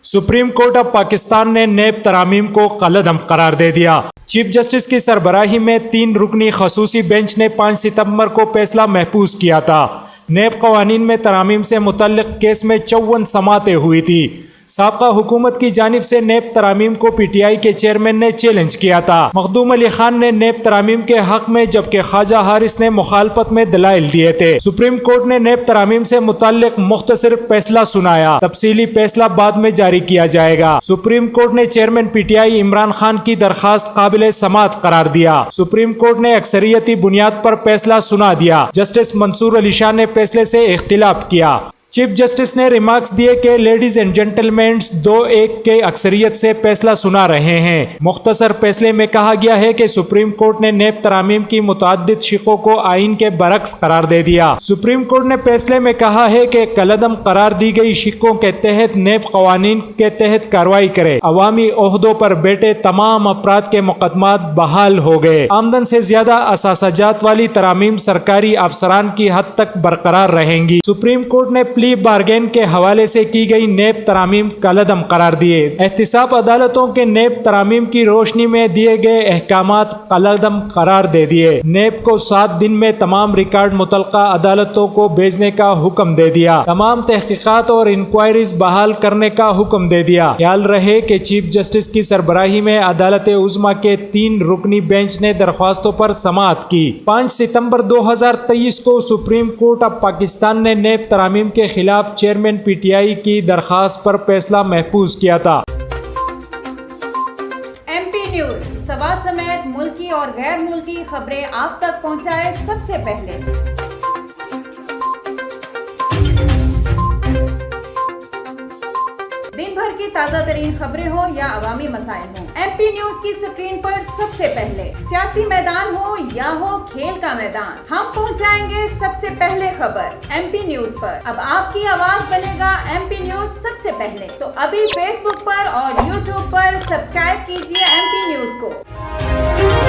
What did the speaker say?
Supreme court of Pakistan ने नेब तरामीम को कलअदम करार दे दिया। चीफ जस्टिस की सरबराही में 3 रुकनी खसूसी बेंच ने 5 सितंबर को फैसला महफूज किया था। नेब कवानीन में तरामीम से मुतल्लिक केस में 54 समातें हुई थी। साबका हुकूमत की जानिब से नेब तरामीम को पीटीआई के चेयरमैन ने चैलेंज किया था। मखदूम अली खान ने नेब तरामीम के हक में जबकि ख्वाजा हारिस ने मुखालफत में दलाइल दिए थे। सुप्रीम कोर्ट ने नेब तरामीम से मुताल्लिक मुख्तसर फैसला सुनाया। तफसीली फैसला बाद में जारी किया जाएगा। सुप्रीम कोर्ट ने चेयरमैन पीटीआई इमरान खान की दरखास्त काबिल समाअत करार दिया। सुप्रीम कोर्ट ने अक्सरियती बुनियाद पर फैसला सुना दिया। जस्टिस मंसूर अली शाह ने फैसले से इख्तिलाफ किया। चीफ जस्टिस ने रिमार्क्स दिए कि लेडीज एंड जेंटलमैन्स 2-1 के अक्सरियत से फैसला सुना रहे हैं। मुख्तसर फैसले में कहा गया है कि सुप्रीम कोर्ट ने नेब तरामीम की मुतअद्दिद शिकों को आइन के बरक्स करार दे दिया। सुप्रीम कोर्ट ने फैसले में कहा है कि कलअदम करार दी गई शिकों के तहत नेब कवानीन के तहत कार्रवाई करे। अवामी ओहदों पर बैठे तमाम अफराद के मुकदमात बहाल हो गए। आमदन से ज्यादा असासाजात वाली तरामीम सरकारी अफसरान की हद तक बरकरार रहेंगी। सुप्रीम कोर्ट ने प्ली बार्गेन के हवाले से की गई नेब तरामीम कलअदम करार दिए। एहतिसाब अदालतों के नेब तरामीम की रोशनी में दिए गए अहकामात कलअदम करार दे दिए। नेब को 7 दिन में तमाम रिकॉर्ड मुतल्लिका अदालतों को भेजने का हुक्म दे दिया। तमाम तहकीकात और इंक्वायरीज बहाल करने का हुक्म दे दिया। ख्याल रहे कि चीफ जस्टिस की सरबराही में अदालत उज़्मा के 3 रुकनी बेंच ने दरख्वास्तों पर समाअत की। 5 सितंबर 2023 को सुप्रीम कोर्ट ऑफ पाकिस्तान ने नेब तरामीम के खिलाफ चेयरमैन पीटीआई की दरखास्त पर फैसला महफूज किया था। एमपी न्यूज सवाल समेत मुल्की और गैर मुल्की खबरें आप तक पहुंचाए सबसे पहले। दिन भर की ताज़ा तरीन खबरें हो या अवामी मसाइल हो, एमपी न्यूज की स्क्रीन पर सबसे पहले। सियासी मैदान हो या हो खेल का मैदान, हम पहुंचाएंगे सबसे पहले खबर एमपी न्यूज पर। अब आपकी आवाज बनेगा एमपी न्यूज सबसे पहले। तो अभी फेसबुक पर और यूट्यूब पर सब्सक्राइब कीजिए एमपी न्यूज को।